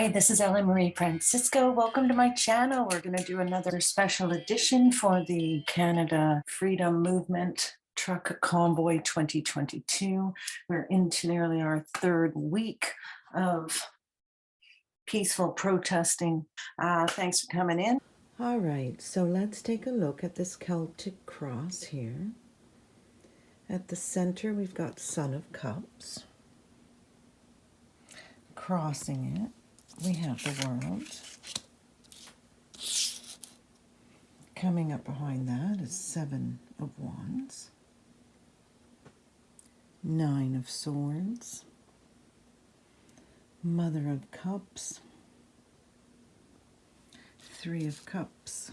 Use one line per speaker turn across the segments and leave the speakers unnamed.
Hi, this is Ellen Marie Francisco. Welcome to my channel. We're going to do another special edition for the Canada Freedom Movement Truck Convoy 2022. We're into nearly our third week of peaceful protesting. Thanks for coming in.
All right, so let's take a look at this Celtic Cross here. At the center, we've got Son of Cups. Crossing it, we have the World. Coming up behind that is Seven of Wands, Nine of Swords, Mother of Cups, Three of Cups,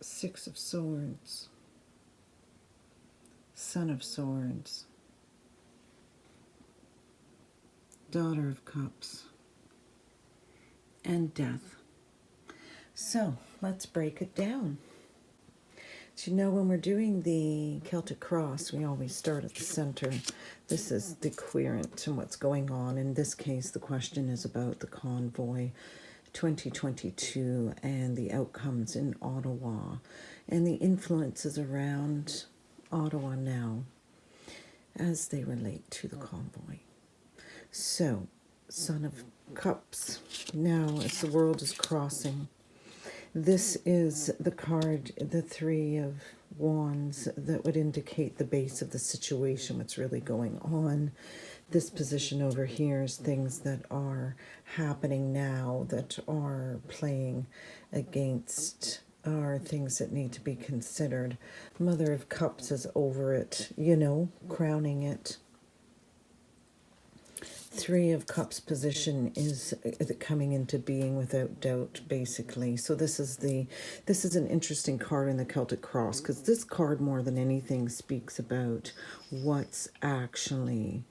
Six of Swords, Son of Swords, Daughter of Cups, and Death. So let's break it down. So you know, when we're doing the Celtic Cross, we always start at the center. This is the querent and what's going on. In this case, the question is about the convoy 2022 and the outcomes in Ottawa and the influences around Ottawa now as they relate to the convoy. So, Son of Cups. Now, as the world is crossing, this is the card, the Three of Wands, that would indicate the base of the situation, what's really going on. This position over here is things that are happening now that are playing against, are things that need to be considered. Mother of Cups is over it, you know, crowning it. Three of Cups position is coming into being without doubt, basically. So this is an interesting card in the Celtic Cross, because this card more than anything speaks about what's actually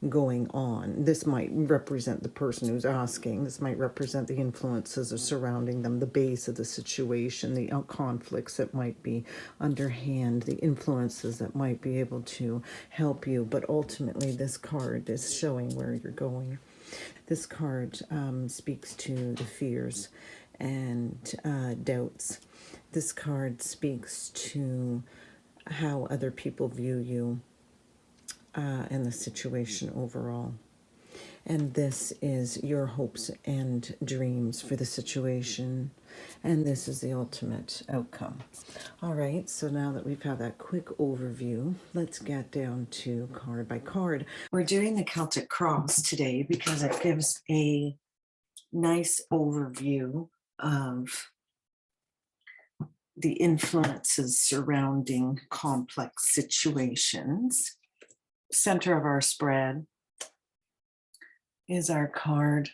going on. This might represent the person who's asking. This might represent the influences surrounding them, the base of the situation, the conflicts that might be underhand, the influences that might be able to help you. But ultimately, this card is showing where you're going. This card speaks to the fears and doubts. This card speaks to how other people view you. And the situation overall. And this is your hopes and dreams for the situation. And this is the ultimate outcome. All right, so now that we've had that quick overview, let's get down to card by card.
We're doing the Celtic Cross today because it gives a nice overview of the influences surrounding complex situations. Center of our spread is our card,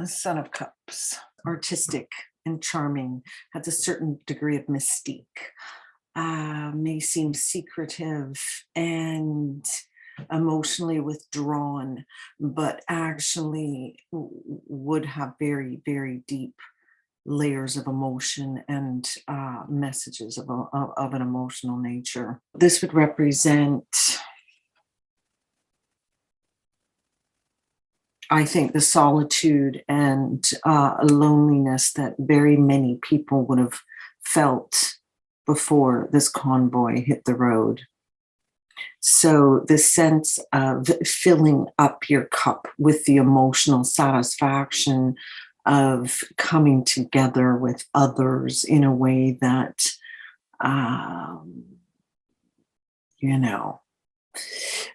Son of Cups. Artistic and charming, has a certain degree of mystique, may seem secretive and emotionally withdrawn, but actually would have very, very deep layers of emotion and messages of an emotional nature. This would represent, I think, the solitude and loneliness that very many people would have felt before this convoy hit the road. So the sense of filling up your cup with the emotional satisfaction of coming together with others in a way that, you know,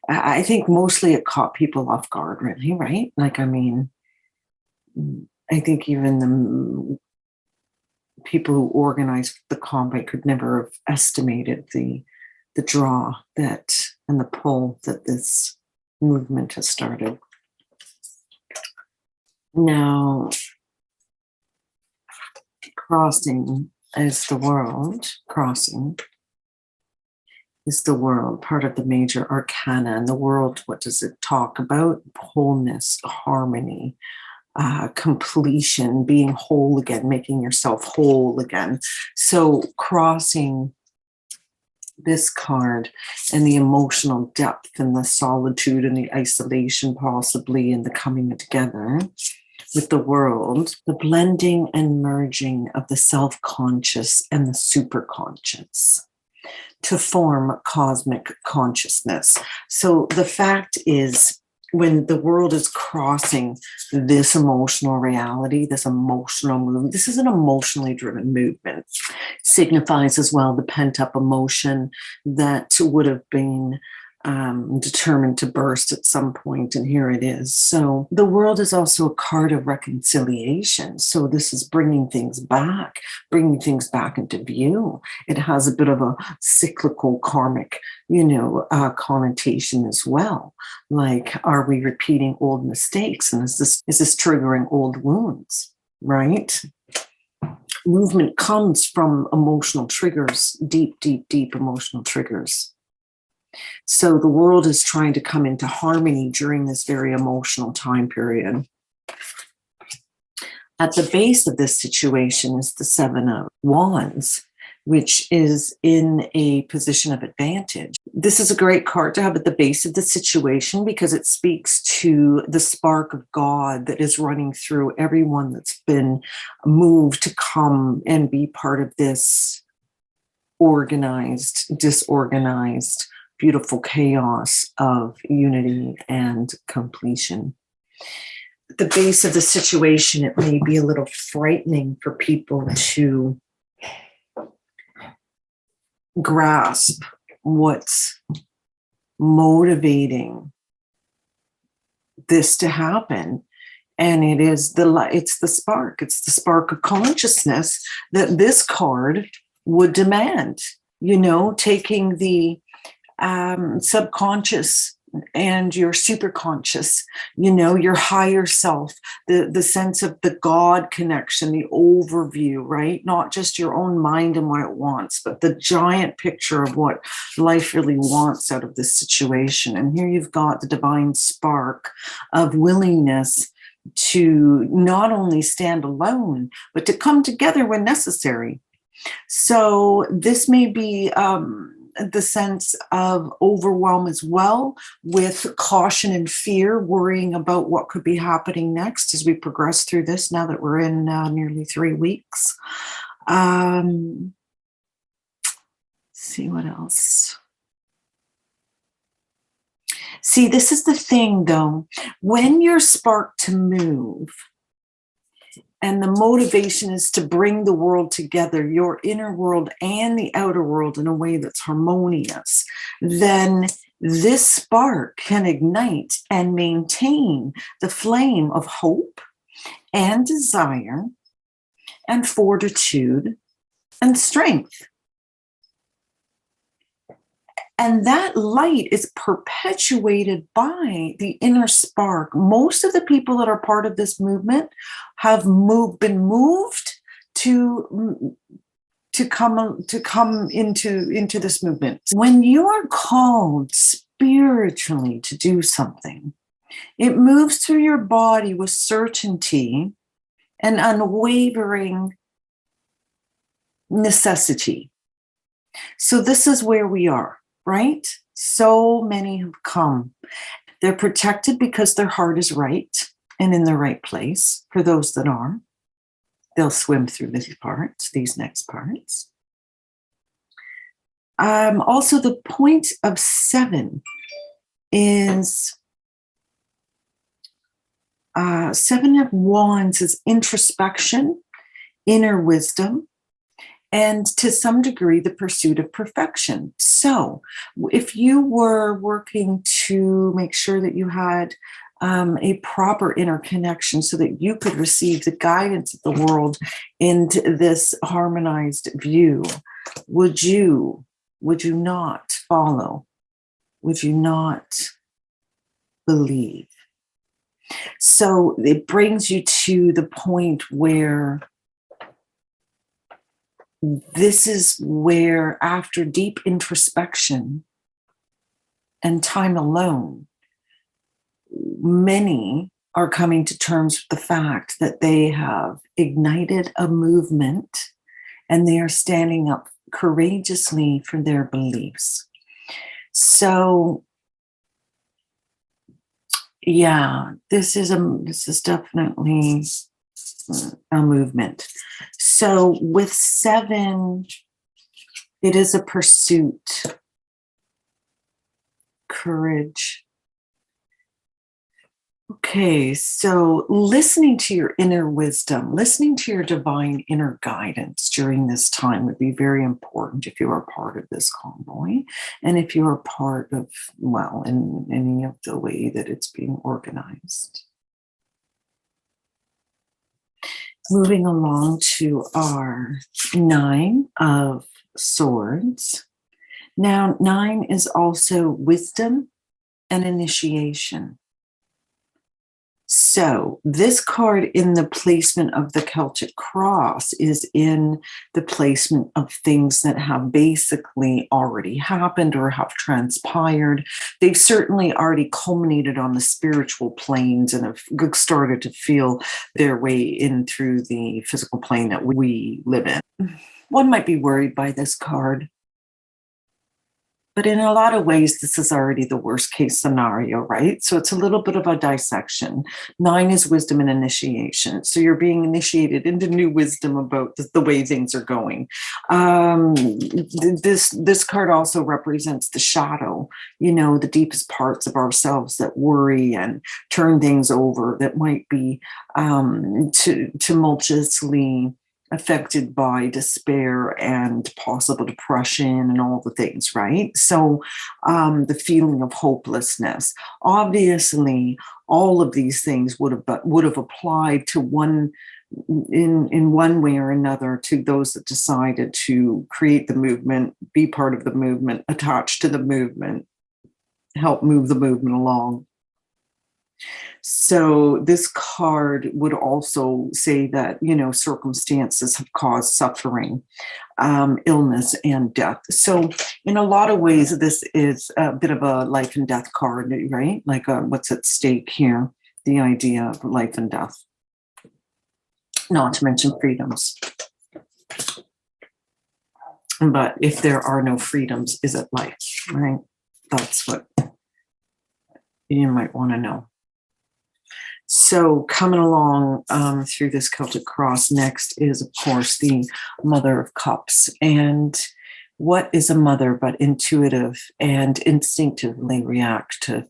I think mostly it caught people off guard, really, right? Like, I mean, I think even the people who organized the convoy could never have estimated the draw that and the pull that this movement has started. Now, crossing is the world, crossing is the world, part of the major arcana. And the world, what does it talk about? Wholeness, harmony, completion, being whole again, making yourself whole again. So crossing this card and the emotional depth and the solitude and the isolation, possibly, and the coming together with the world, the blending and merging of the self-conscious and the superconscious to form cosmic consciousness. So the fact is, when the world is crossing this emotional reality, this emotional movement, this is an emotionally driven movement, signifies as well the pent-up emotion that would have been determined to burst at some point, and here it is. So the world is also a card of reconciliation. So this is bringing things back into view. It has a bit of a cyclical karmic, connotation as well. Like, are we repeating old mistakes, and is this triggering old wounds? Right? Movement comes from emotional triggers, deep emotional triggers. So the world is trying to come into harmony during this very emotional time period. At the base of this situation is the Seven of Wands, which is in a position of advantage. This is a great card to have at the base of the situation because it speaks to the spark of God that is running through everyone that's been moved to come and be part of this organized, disorganized, beautiful chaos of unity and completion. At the base of the situation, it may be a little frightening for people to grasp what's motivating this to happen. And it's the spark of consciousness that this card would demand, taking the subconscious and your superconscious, your higher self, the sense of the God connection, the overview, right? Not just your own mind and what it wants, but the giant picture of what life really wants out of this situation. And here you've got the divine spark of willingness to not only stand alone, but to come together when necessary. So this may be the sense of overwhelm as well, with caution and fear, worrying about what could be happening next as we progress through this, now that we're in nearly 3 weeks. See what else. See, this is the thing, though. When you're sparked to move, and the motivation is to bring the world together, your inner world and the outer world, in a way that's harmonious, then this spark can ignite and maintain the flame of hope and desire and fortitude and strength. And that light is perpetuated by the inner spark. Most of the people that are part of this movement have been moved to come into this movement. When you are called spiritually to do something, it moves through your body with certainty and unwavering necessity. So this is where we are. Right? So many have come. They're protected because their heart is right and in the right place. For those that are, they'll swim through these next parts. Also, the point of 7 is 7 of Wands is introspection, inner wisdom, and to some degree, the pursuit of perfection. So if you were working to make sure that you had a proper interconnection so that you could receive the guidance of the world into this harmonized view, would you not follow? Would you not believe? So it brings you to the point where this is where, after deep introspection and time alone, many are coming to terms with the fact that they have ignited a movement and they are standing up courageously for their beliefs. So yeah, this is definitely a movement. So with 7, it is a pursuit, courage. Okay, so listening to your inner wisdom, listening to your divine inner guidance during this time would be very important if you are part of this convoy and if you are part of, well, in any of the way that it's being organized. Moving along to our 9 of Swords. Now, 9 is also wisdom and initiation. So this card in the placement of the Celtic Cross is in the placement of things that have basically already happened or have transpired. They've certainly already culminated on the spiritual planes and have started to feel their way in through the physical plane that we live in. One might be worried by this card, but in a lot of ways, this is already the worst case scenario, right? So it's a little bit of a dissection. 9 is wisdom and initiation. So you're being initiated into new wisdom about the way things are going. This card also represents the shadow, the deepest parts of ourselves that worry and turn things over, that might be tumultuously affected by despair and possible depression and all the things, right? So the feeling of hopelessness. Obviously, all of these things would have applied to one in one way or another to those that decided to create the movement, be part of the movement, attach to the movement, help move the movement along. So this card would also say that, circumstances have caused suffering, illness, and death. So in a lot of ways, this is a bit of a life and death card, right? Like what's at stake here, the idea of life and death, not to mention freedoms. But if there are no freedoms, is it life, right? That's what you might want to know. So coming along through this Celtic Cross, next is, of course, the Mother of Cups. And what is a mother but intuitive and instinctively reactive?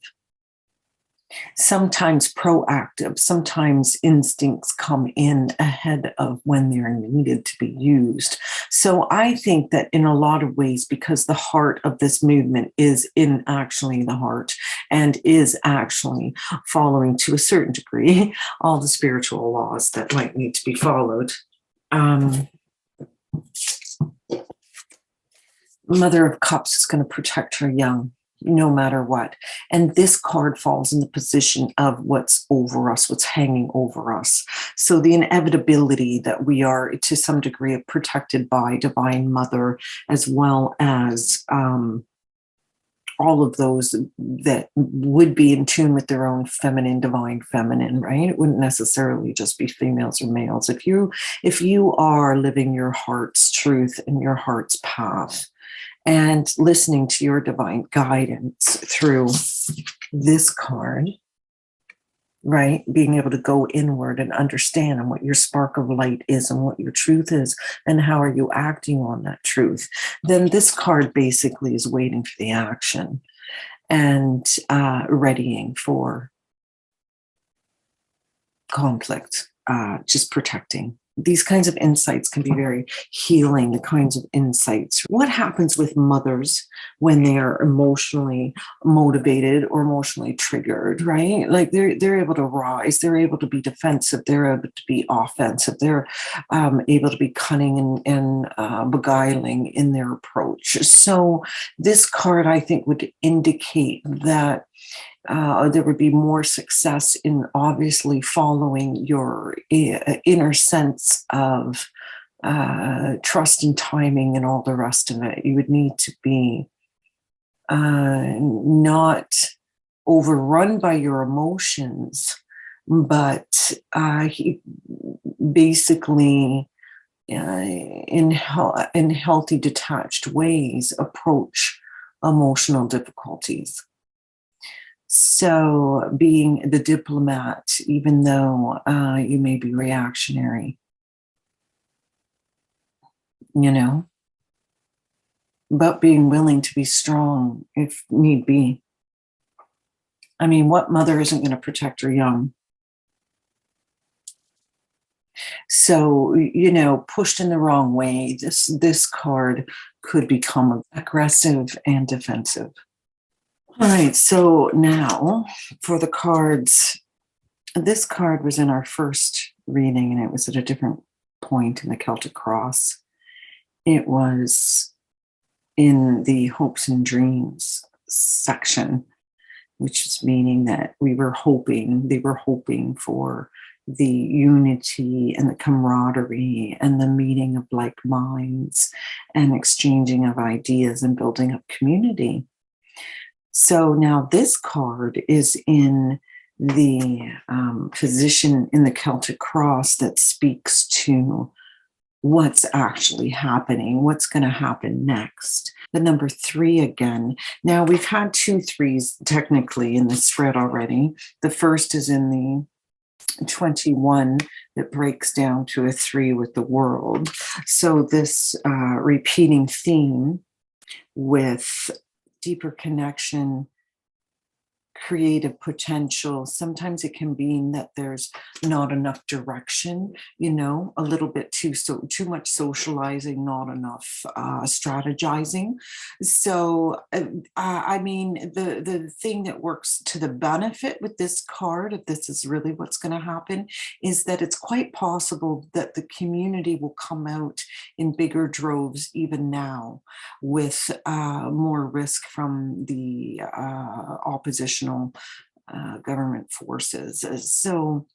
Sometimes proactive, sometimes instincts come in ahead of when they're needed to be used. So I think that in a lot of ways, because the heart of this movement is in actually the heart and is actually following to a certain degree all the spiritual laws that might need to be followed. Mother of Cups is going to protect her young, no matter what. And this card falls in the position of what's over us, what's hanging over us. So the inevitability that we are, to some degree, protected by Divine Mother, as well as all of those that would be in tune with their own feminine, divine feminine, right? It wouldn't necessarily just be females or males. If you are living your heart's truth and your heart's path, and listening to your divine guidance through this card, right? Being able to go inward and understand what your spark of light is and what your truth is and how are you acting on that truth. Then this card basically is waiting for the action and readying for conflict, just protecting. These kinds of insights can be very healing, the kinds of insights. What happens with mothers when they are emotionally motivated or emotionally triggered, right? Like they're able to rise, they're able to be defensive, they're able to be offensive, they're able to be cunning and beguiling in their approach. So this card, I think, would indicate that there would be more success in obviously following your inner sense of trust and timing and all the rest of it. You would need to be not overrun by your emotions, but basically in healthy, detached ways approach emotional difficulties. So, being the diplomat, even though you may be reactionary, you know, but being willing to be strong if need be. I mean, what mother isn't going to protect her young? So, pushed in the wrong way, this card could become aggressive and defensive. All right, so now for the cards. This card was in our first reading, and it was at a different point in the Celtic Cross. It was in the hopes and dreams section, which is meaning that they were hoping for the unity and the camaraderie and the meeting of like minds and exchanging of ideas and building up community. So now this card is in the position in the Celtic Cross that speaks to what's actually happening, what's going to happen next. The number 3 again. Now we've had 2 3s technically in the spread already. The first is in the 21 that breaks down to a 3 with the world. So this repeating theme with deeper connection, creative potential. Sometimes it can mean that there's not enough direction, a little bit too much socializing, not enough strategizing. So I mean, the thing that works to the benefit with this card, if this is really what's going to happen, is that it's quite possible that the community will come out in bigger droves even now, with more risk from the oppositional government forces. So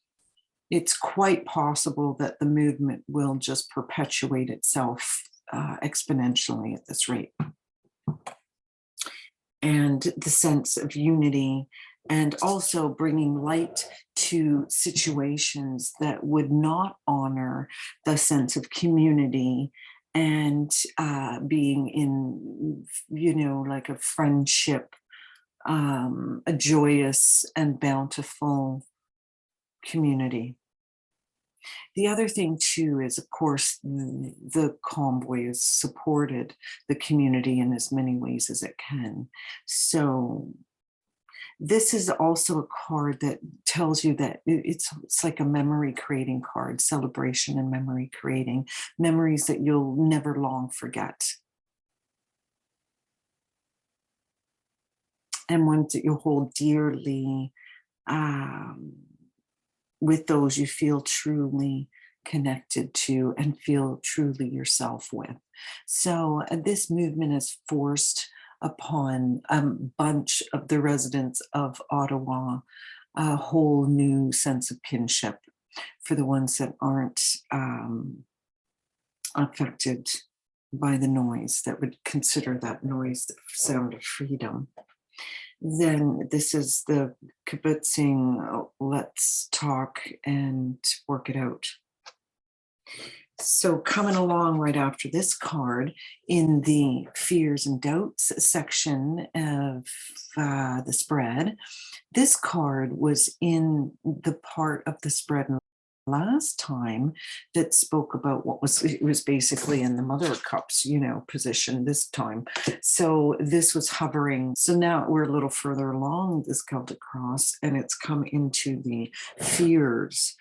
it's quite possible that the movement will just perpetuate itself exponentially at this rate. And the sense of unity, and also bringing light to situations that would not honor the sense of community and being in, like a friendship, a joyous and bountiful community. The other thing too is, of course, the convoy has supported the community in as many ways as it can. So this is also a card that tells you that it's like a memory creating card, celebration and memory creating, memories that you'll never long forget. And ones that you hold dearly, with those you feel truly connected to and feel truly yourself with. So this movement is forced upon a bunch of the residents of Ottawa a whole new sense of kinship. For the ones that aren't affected by the noise, that would consider that noise the sound of freedom, then this is the kibutzing, let's talk and work it out. So coming along right after this card in the fears and doubts section of the spread, this card was in the part of the spread last time that spoke about it was basically in the Mother of Cups, position this time. So this was hovering. So now we're a little further along this Celtic Cross, and it's come into the fears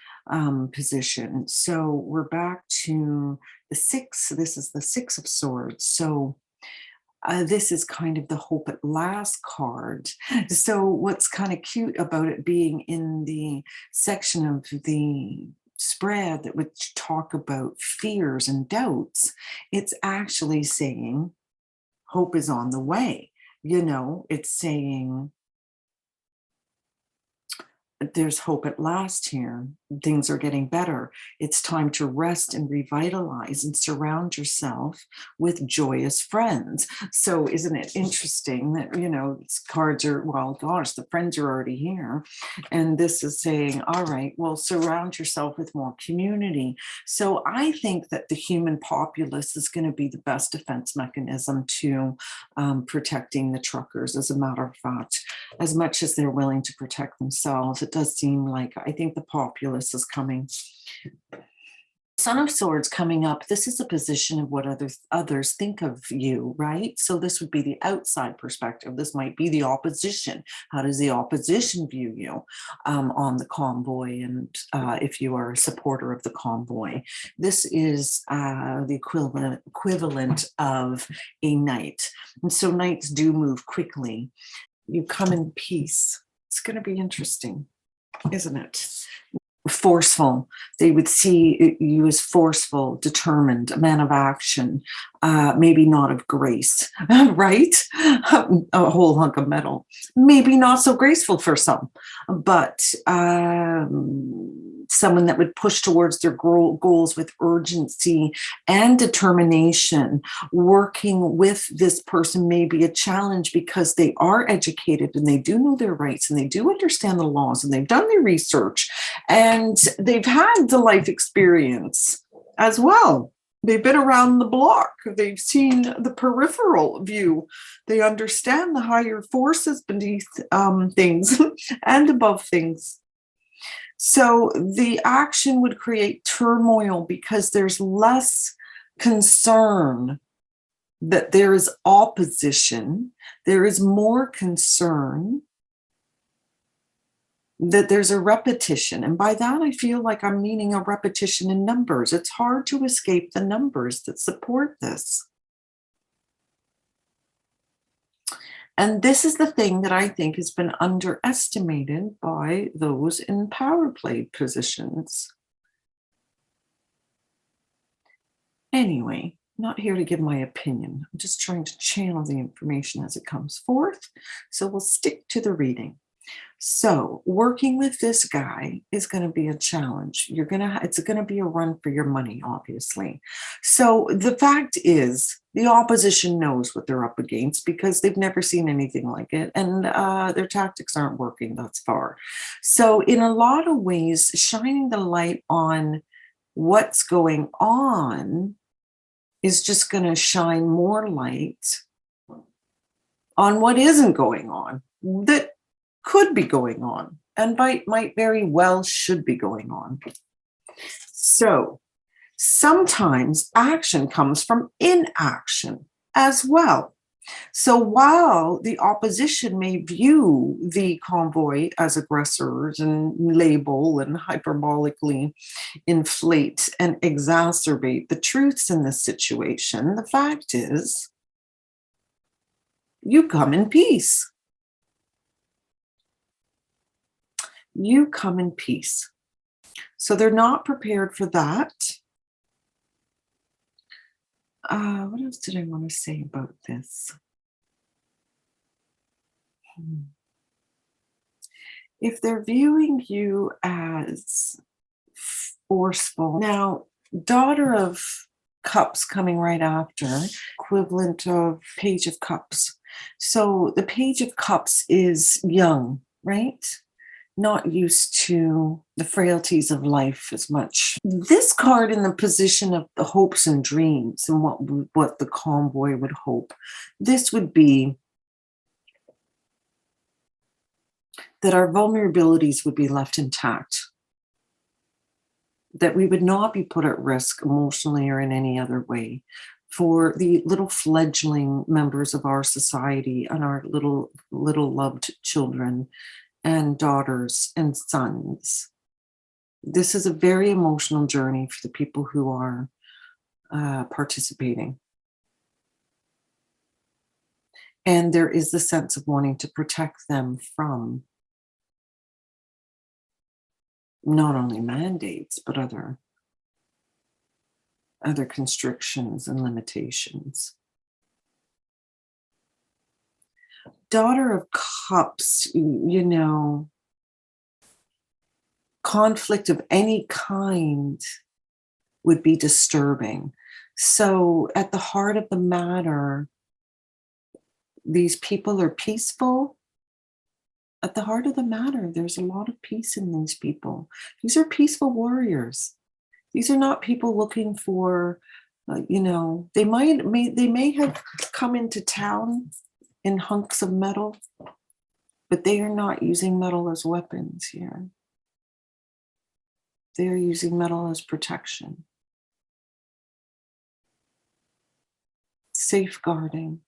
position. So we're back to the 6. This is the 6 of Swords. So this is kind of the hope at last card. So what's kind of cute about it being in the section of the spread that would talk about fears and doubts, it's actually saying hope is on the way. It's saying there's hope at last here. Things are getting better. It's time to rest and revitalize and surround yourself with joyous friends. So isn't it interesting that, these cards are, well, gosh, the friends are already here. And this is saying, all right, well, surround yourself with more community. So I think that the human populace is going to be the best defense mechanism to protecting the truckers. As a matter of fact, as much as they're willing to protect themselves, it does seem like, I think the populace is coming. Son of Swords coming up, this is a position of what others think of you, right? So this would be the outside perspective. This might be the opposition. How does the opposition view you on the convoy? And if you are a supporter of the convoy, this is the equivalent of a knight. And so knights do move quickly. You come in peace. It's going to be interesting, isn't it? Forceful. They would see you as forceful, determined, a man of action, maybe not of grace, right? A whole hunk of metal. Maybe not so graceful for some, but someone that would push towards their goals with urgency and determination. Working with this person may be a challenge because they are educated and they do know their rights and they do understand the laws and they've done their research and they've had the life experience as well. They've been around the block. They've seen the peripheral view. They understand the higher forces beneath things and above things. So the action would create turmoil because there's less concern that there is opposition. There is more concern that there's a repetition. And by that, I feel like I'm meaning a repetition in numbers. It's hard to escape the numbers that support this. And this is the thing that I think has been underestimated by those in power play positions. Anyway, not here to give my opinion. I'm just trying to channel the information as it comes forth. So we'll stick to the reading. So working with this guy is going to be a challenge. It's going to be a run for your money, obviously. So the fact is, the opposition knows what they're up against because they've never seen anything like it, and their tactics aren't working thus far. So in a lot of ways, shining the light on what's going on is just going to shine more light on what isn't going on, that could be going on, and might very well should be going on. So sometimes action comes from inaction as well. So while the opposition may view the convoy as aggressors and label and hyperbolically inflate and exacerbate the truths in this situation, the fact is, you come in peace. You come in peace. So they're not prepared for that. What else did I want to say about this? If they're viewing you as forceful, now, Daughter of Cups coming right after, equivalent of Page of Cups. So the Page of Cups is young, right? Not used to the frailties of life as much. This card in the position of the hopes and dreams and what the convoy would hope, this would be that our vulnerabilities would be left intact, that we would not be put at risk emotionally or in any other way. For the little fledgling members of our society and our little loved children and daughters and sons. This is a very emotional journey for the people who are participating. And there is the sense of wanting to protect them from not only mandates, but other constrictions and limitations. Daughter of Cups, conflict of any kind would be disturbing. So, at the heart of the matter, these people are peaceful. At the heart of the matter, there's a lot of peace in these people. These are peaceful warriors. These are not people looking for, they may have come into town in hunks of metal, but they are not using metal as weapons here. They are using metal as protection, safeguarding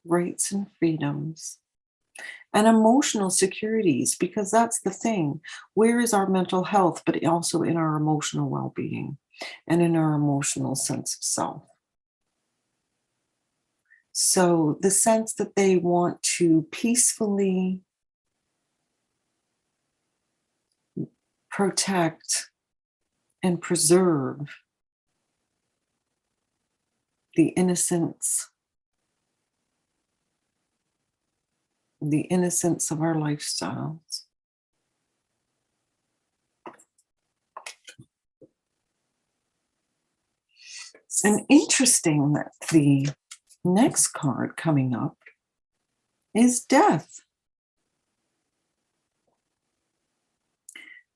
rights and freedoms, and emotional securities, because that's the thing. Where is our mental health, but also in our emotional well-being and in our emotional sense of self? So the sense that they want to peacefully protect and preserve the innocence of our lifestyles. And interesting that the next card coming up is death,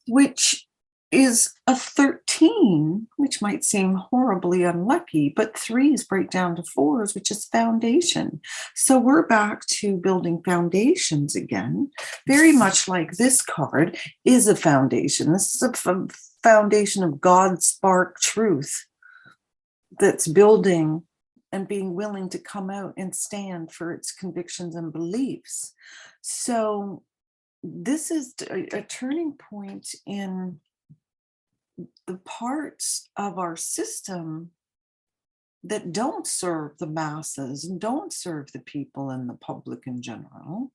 which is a 13, which might seem horribly unlucky, but threes break down to fours, which is foundation. So we're back to building foundations again, very much like this card is a foundation. This is a foundation of God spark truth that's building and being willing to come out and stand for its convictions and beliefs. So this is a turning point in the parts of our system that don't serve the masses and don't serve the people and the public in general.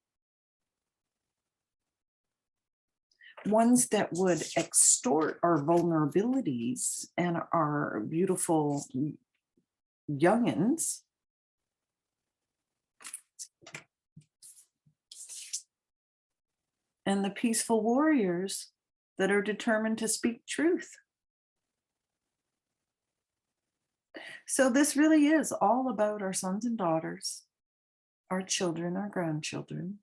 Ones that would extort our vulnerabilities and our beautiful youngins. And the peaceful warriors that are determined to speak truth. So this really is all about our sons and daughters, our children, our grandchildren,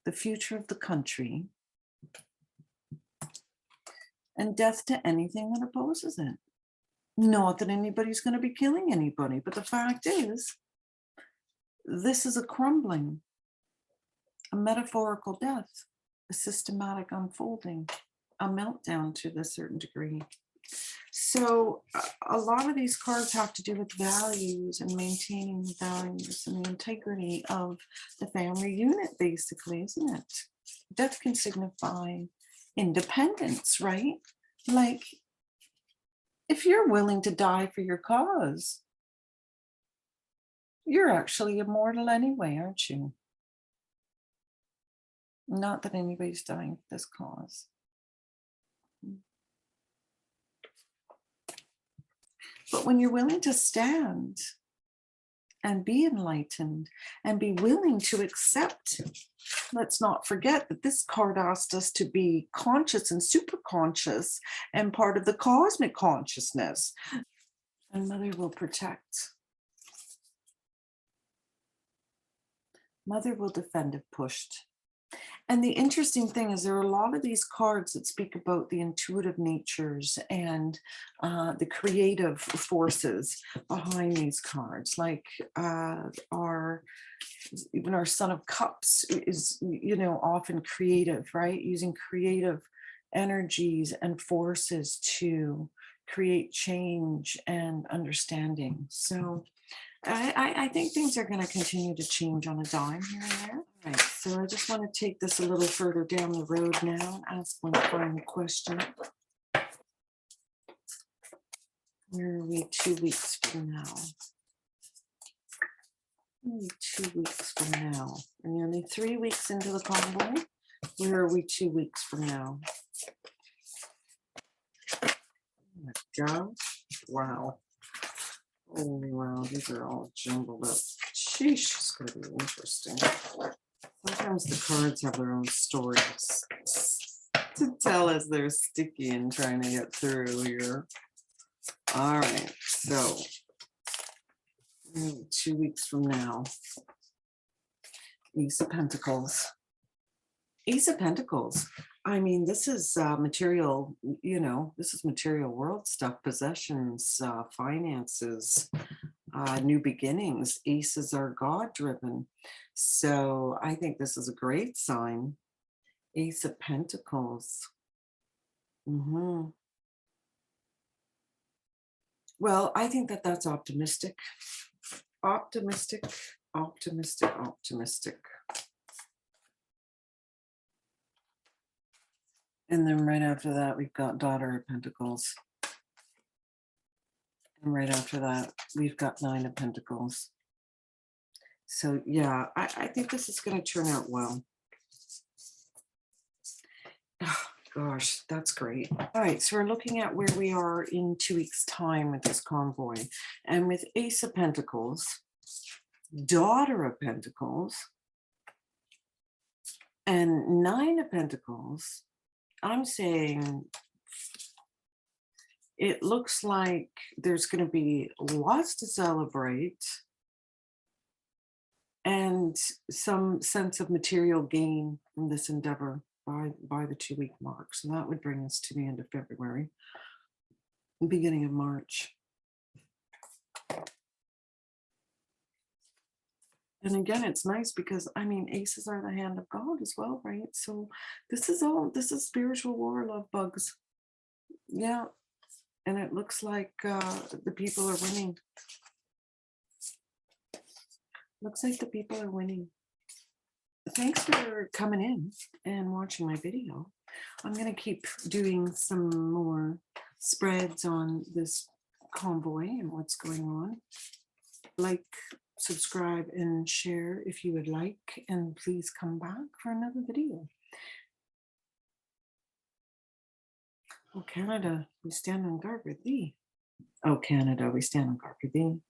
the future of the country, and death to anything that opposes it. Not that anybody's going to be killing anybody, but the fact is, this is a crumbling, a metaphorical death, a systematic unfolding, a meltdown to a certain degree. So a lot of these cards have to do with values and maintaining the values and the integrity of the family unit, basically, isn't it? Death can signify independence, right? Like, if you're willing to die for your cause, you're actually immortal anyway, aren't you? Not that anybody's dying for this cause. But when you're willing to stand and be enlightened and be willing to accept, let's not forget that this card asked us to be conscious and super conscious and part of the cosmic consciousness. And Mother will protect. Mother will defend if pushed. And the interesting thing is there are a lot of these cards that speak about the intuitive natures and the creative forces behind these cards. Like even our Son of Cups is, often creative, right? Using creative energies and forces to create change and understanding. So I think things are going to continue to change on a dime here and there. All right, so I just want to take this a little further down the road now and ask one final question. Where are we 2 weeks from now? Only 2 weeks from now. We're nearly 3 weeks into the combo. Where are we 2 weeks from now? Oh my God. Wow. Holy wow, these are all jumbled up. Sheesh, it's going to be interesting. Sometimes the cards have their own stories. to tell us they're sticky and trying to get through here. All right, so 2 weeks from now, Ace of Pentacles. Ace of Pentacles. I mean, this is material, this is material world stuff, possessions, finances, new beginnings. Aces are God driven. So I think this is a great sign. Ace of Pentacles. Well, I think that that's optimistic. Optimistic, optimistic, optimistic. And then right after that, we've got Daughter of Pentacles. And right after that, we've got Nine of Pentacles. So yeah, I think this is going to turn out well. Oh, gosh, that's great. All right, so we're looking at where we are in 2 weeks' time with this convoy. And with Ace of Pentacles, Daughter of Pentacles, and Nine of Pentacles, I'm saying it looks like there's going to be lots to celebrate and some sense of material gain from this endeavor by the 2 week mark. So that would bring us to the end of February, beginning of March. And again, it's nice because, I mean, aces are the hand of God as well, right? So this is spiritual war, love bugs. Yeah. And it looks like the people are winning. Looks like the people are winning. Thanks for coming in and watching my video. I'm going to keep doing some more spreads on this convoy and what's going on. Like, subscribe, and share if you would like, and please come back for another video. Oh, Canada, we stand on guard with thee. Oh, Canada, we stand on guard with thee.